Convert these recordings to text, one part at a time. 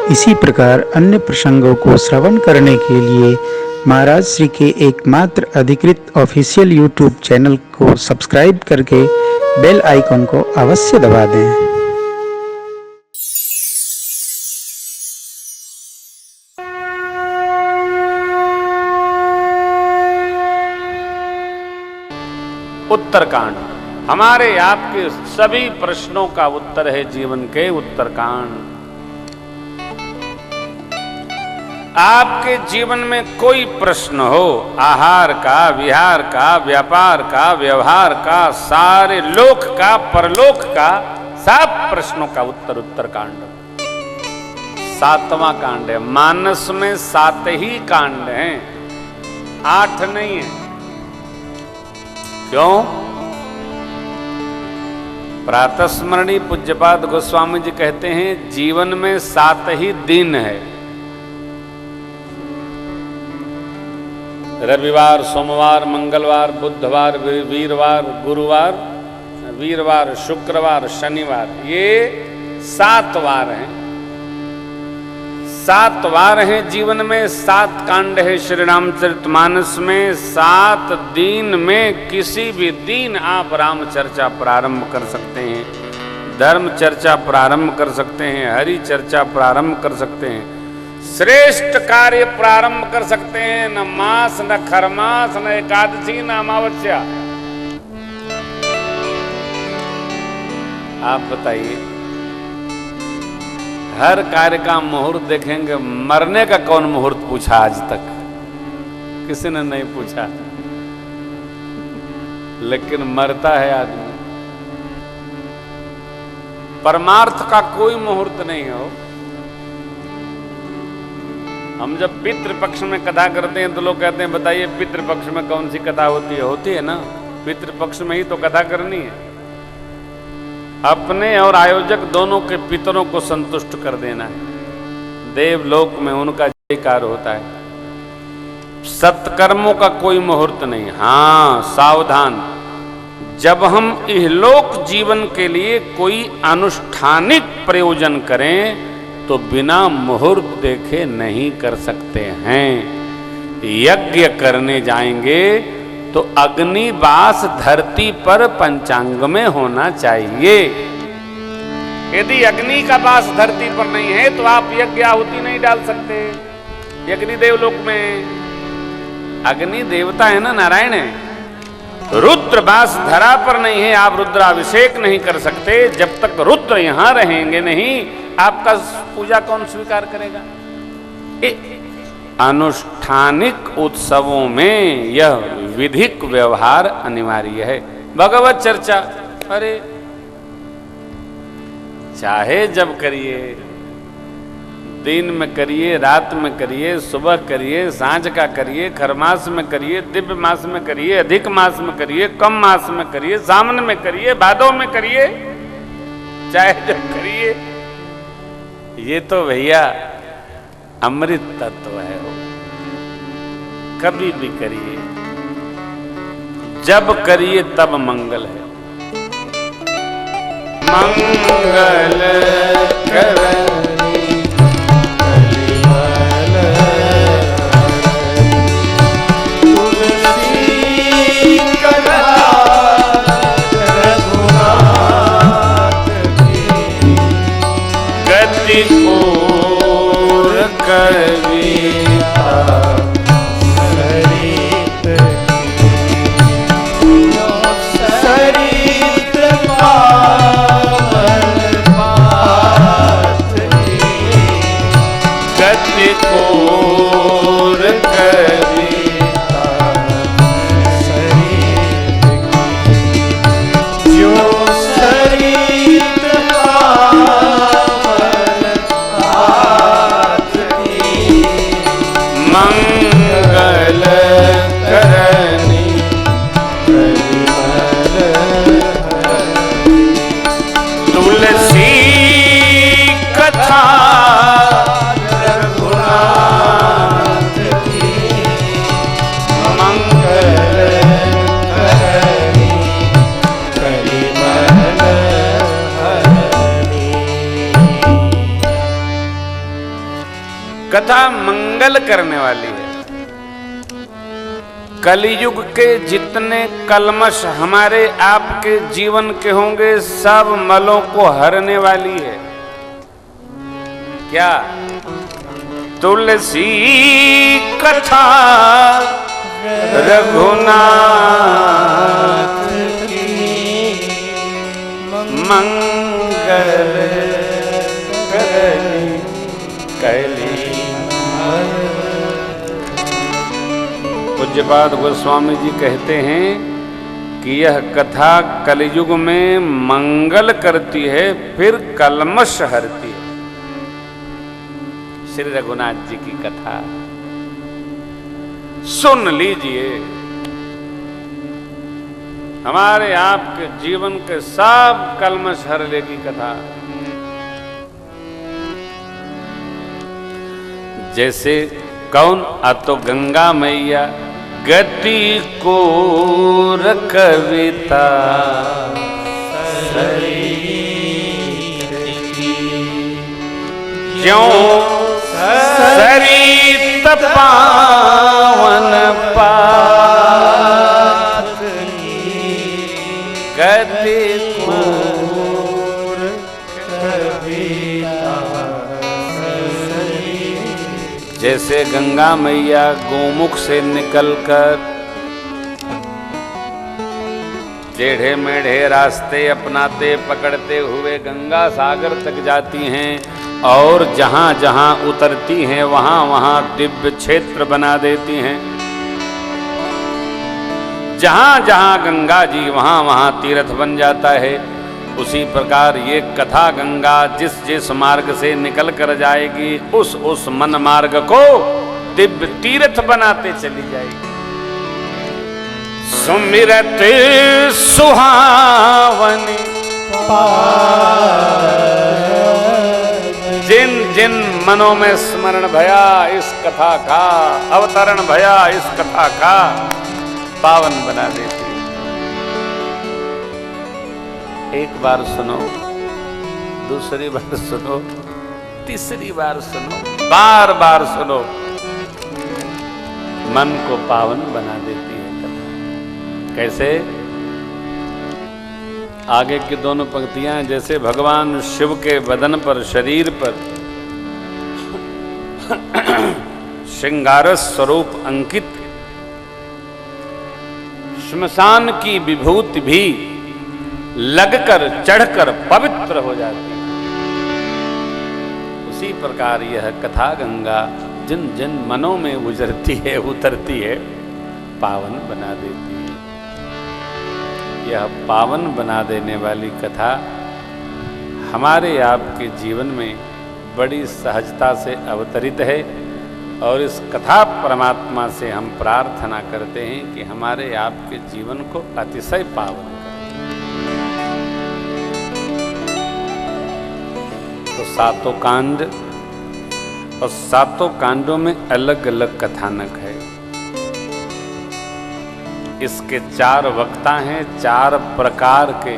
इसी प्रकार अन्य प्रसंगों को श्रवण करने के लिए महाराज श्री के एकमात्र अधिकृत ऑफिशियल यूट्यूब चैनल को सब्सक्राइब करके बेल आइकन को अवश्य दबा दें। उत्तरकांड हमारे आपके सभी प्रश्नों का उत्तर है। जीवन के उत्तरकांड। आपके जीवन में कोई प्रश्न हो, आहार का, विहार का, व्यापार का, व्यवहार का, सारे लोक का, परलोक का, सब प्रश्नों का उत्तर उत्तरकांड। 7वां कांड है। मानस में 7 ही कांड हैं, 8 नहीं है। क्यों? प्रातस्मरणी पूज्यपाद गोस्वामी जी कहते हैं जीवन में 7 ही दिन है। रविवार, सोमवार, मंगलवार, बुधवार, वीरवार, गुरुवार, वीरवार, शुक्रवार, शनिवार, ये 7 वार हैं। 7 वार हैं जीवन में। 7 कांड है श्री रामचरितमानस में। 7 दिन में किसी भी दिन आप राम चर्चा प्रारंभ कर सकते हैं, धर्म चर्चा प्रारंभ कर सकते हैं, हरि चर्चा प्रारंभ कर सकते हैं, श्रेष्ठ कार्य प्रारंभ कर सकते हैं। न मास, न खरमास, न एकादशी, न अमावस्या। आप बताइए, हर कार्य का मुहूर्त देखेंगे। मरने का कौन मुहूर्त पूछा आज तक? किसी ने नहीं पूछा, लेकिन मरता है आदमी। परमार्थ का कोई मुहूर्त नहीं हो। हम जब पितृपक्ष में कथा करते हैं तो लोग कहते हैं बताइए पितृपक्ष में कौन सी कथा होती है? होती है ना, पितृपक्ष में ही तो कथा करनी है। अपने और आयोजक दोनों के पितरों को संतुष्ट कर देना है। देवलोक में उनका जयकार होता है। सत्कर्मों का कोई मुहूर्त नहीं। हाँ, सावधान, जब हम इहलोक जीवन के लिए कोई अनुष्ठानिक प्रयोजन करें तो बिना मुहूर्त देखे नहीं कर सकते हैं। यज्ञ करने जाएंगे तो अग्निवास धरती पर पंचांग में होना चाहिए। यदि अग्नि का वास धरती पर नहीं है तो आप यज्ञ आहुति नहीं डाल सकते। अग्नि देवलोक में अग्नि देवता है ना, नारायण है। रुद्र वास धरा पर नहीं है, आप रुद्राभिषेक नहीं कर सकते। जब तक रुद्र यहां रहेंगे नहीं, आपका पूजा कौन स्वीकार करेगा? अनुष्ठानिक उत्सवों में यह विधिक व्यवहार अनिवार्य है। भगवत चर्चा, अरे चाहे जब करिए, दिन में करिए, रात में करिए, सुबह करिए, सांझ का करिए, खरमास में करिए, दिव्य मास में करिए, अधिक मास में करिए, कम मास में करिए, सावन में करिए, भादों में करिए, चाहे जब करिए। ये तो भैया अमृत तत्व है। हो कभी भी करिए, जब करिए तब मंगल है। मंगल करनी कलिमल तुलसी कला रघुनाथ की गति कोर कविता सरित की सरित पावन पाथ की गति कोर कविता सरित की जो सरित पावन पाथ की कथा मंगल करने वाली है। कलयुग के जितने कलमश हमारे आपके जीवन के होंगे सब मलों को हरने वाली है। क्या? तुलसी कथा रघुनाथ की मंगल करनी कली। पूज्यपाद गोस्वामी जी कहते हैं कि यह कथा कलयुग में मंगल करती है, फिर कलमश हरती है। श्री रघुनाथ जी की कथा सुन लीजिए, हमारे आपके जीवन के सब कलमश हर लेगी कथा। जैसे कौन? तो गंगा मैया गति को कविता ज्यों सरित पावन पात गति को कविता। जैसे गंगा मैया गोमुख से निकलकर टेढ़े मेढ़े रास्ते अपनाते पकड़ते हुए गंगा सागर तक जाती हैं और जहाँ जहाँ उतरती हैं वहाँ वहाँ दिव्य क्षेत्र बना देती हैं। जहाँ जहाँ गंगा जी वहाँ वहाँ तीर्थ बन जाता है। उसी प्रकार ये कथा गंगा जिस जिस मार्ग से निकल कर जाएगी उस मन मार्ग को दिव्य तीर्थ बनाते चली जाएगी। सुमिरत सुहावनी जिन जिन मनों में स्मरण भया इस कथा का, अवतरण भया इस कथा का, पावन बना देती। एक बार सुनो, दूसरी बार सुनो, तीसरी बार सुनो, बार बार सुनो, मन को पावन बना देती है कथा। कैसे? आगे की दोनों पंक्तियां जैसे भगवान शिव के बदन पर, शरीर पर श्रृंगार स्वरूप अंकित श्मशान की विभूति भी लगकर चढ़कर पवित्र हो जाती है, उसी प्रकार यह कथा गंगा जिन जिन मनों में गुजरती है, उतरती है, पावन बना देती है। यह पावन बना देने वाली कथा हमारे आपके जीवन में बड़ी सहजता से अवतरित है और इस कथा परमात्मा से हम प्रार्थना करते हैं कि हमारे आपके जीवन को अतिशय पावन करें। तो सातों कांड और सातों कांडों में अलग अलग कथानक है। इसके 4 वक्ता हैं, 4 प्रकार के।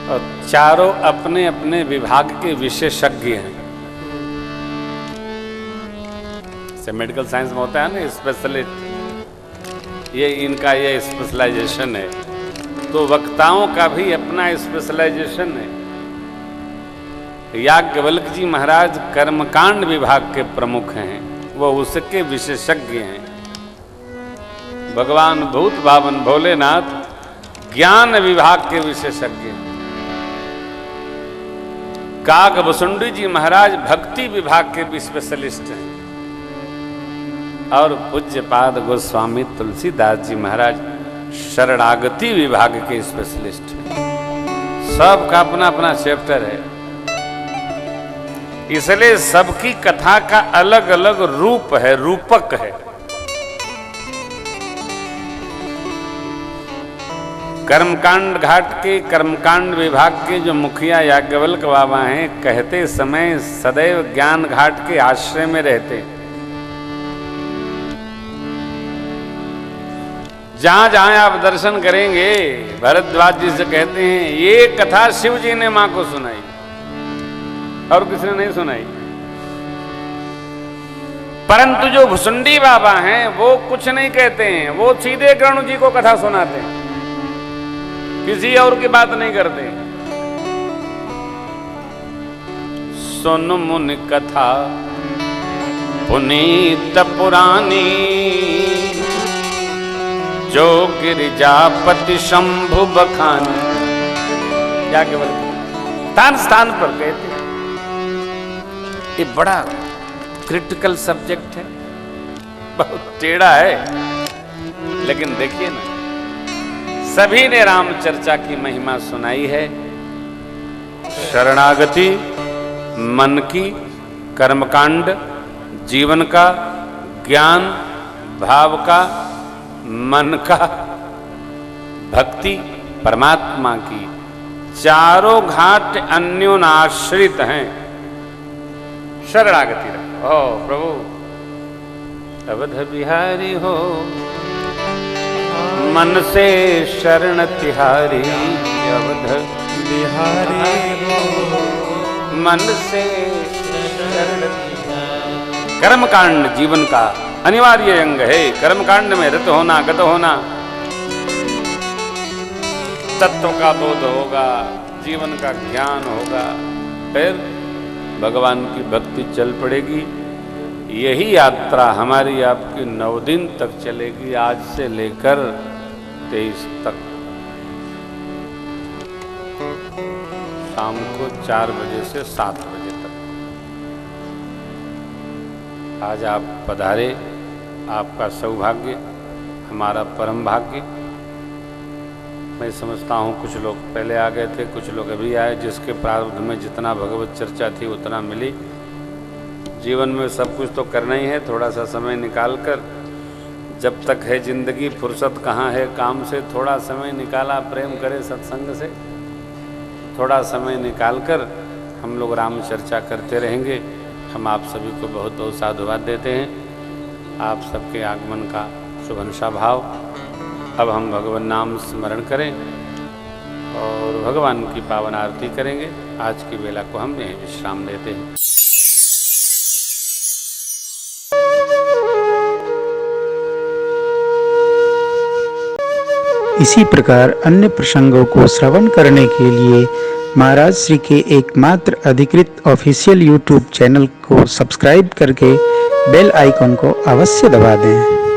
और चारों अपने अपने विभाग के विशेषज्ञ हैं। जैसे मेडिकल साइंस में होता है ना स्पेशलिस्ट, ये इनका ये स्पेशलाइजेशन है, तो वक्ताओं का भी अपना स्पेशलाइजेशन है। याज्ञवल्क्य जी महाराज कर्मकांड विभाग के प्रमुख हैं, वो उसके विशेषज्ञ हैं। भगवान भूत भावन भोलेनाथ ज्ञान विभाग के विशेषज्ञ हैं। काकभुसुंडी जी महाराज भक्ति विभाग के भी स्पेशलिस्ट हैं और पूज्यपाद गोस्वामी तुलसीदास जी महाराज शरणागति विभाग के स्पेशलिस्ट हैं। सबका अपना अपना चैप्टर है, इसलिए सबकी कथा का अलग अलग रूप है, रूपक है। कर्मकांड घाट के कर्मकांड विभाग के जो मुखिया याज्ञवल्क्य बाबा हैं, कहते समय सदैव ज्ञान घाट के आश्रय में रहते। जहां जहां आप दर्शन करेंगे, भरद्वाज जी से कहते हैं ये कथा शिव जी ने मां को सुनाई और किसी ने नहीं सुनाई। परंतु जो भुसुंडी बाबा हैं वो कुछ नहीं कहते हैं, वो सीधे गरुण जी को कथा सुनाते हैं, किसी और की बात नहीं करते। सुन मुनि कथा पुनीत पुरानी, जो गिरिजापति शंभु बखानी। जाके बोलते स्थान स्थान पर कहते हैं। ये बड़ा क्रिटिकल सब्जेक्ट है, बहुत टेढ़ा है, लेकिन देखिए ना, सभी ने राम चर्चा की महिमा सुनाई है। शरणागति, मन की, कर्मकांड, जीवन का, ज्ञान, भाव का, मन का, भक्ति, परमात्मा की, चारों घाट अन्योनाश्रित हैं। शरणागति रखो, ओ प्रभु अवध बिहारी हो, मन से शरण तिहारी, अवध बिहारी हो, मन से शरण तिहारी। कर्मकांड जीवन का अनिवार्य अंग है। कर्मकांड में रत होना, गत होना, तत्व का बोध होगा, जीवन का ज्ञान होगा, फिर भगवान की भक्ति चल पड़ेगी। यही यात्रा हमारी आपकी 9 दिन तक चलेगी, आज से लेकर 23 तक। शाम को 4 बजे से 7 बजे तक। आज आप पधारे, आपका सौभाग्य, हमारा परम भाग्य। मैं समझता हूँ कुछ लोग पहले आ गए थे, कुछ लोग अभी आए, जिसके प्रारब्ध में जितना भगवत चर्चा थी उतना मिली। जीवन में सब कुछ तो करना ही है, थोड़ा सा समय निकाल कर, जब तक है जिंदगी, फुर्सत कहाँ है काम से, थोड़ा समय निकाला, प्रेम करे सत्संग से, थोड़ा समय निकाल कर हम लोग राम चर्चा करते रहेंगे। हम आप सभी को बहुत बहुत साधुवाद देते हैं। आप सबके आगमन का शुभंशा भाव। अब हम भगवान नाम स्मरण करें और भगवान की पावन आरती करेंगे। आज की वेला को हम यहीं विश्राम देते हैं। इसी प्रकार अन्य प्रसंगों को श्रवण करने के लिए महाराज श्री के एकमात्र अधिकृत ऑफिशियल यूट्यूब चैनल को सब्सक्राइब करके बेल आइकन को अवश्य दबा दें।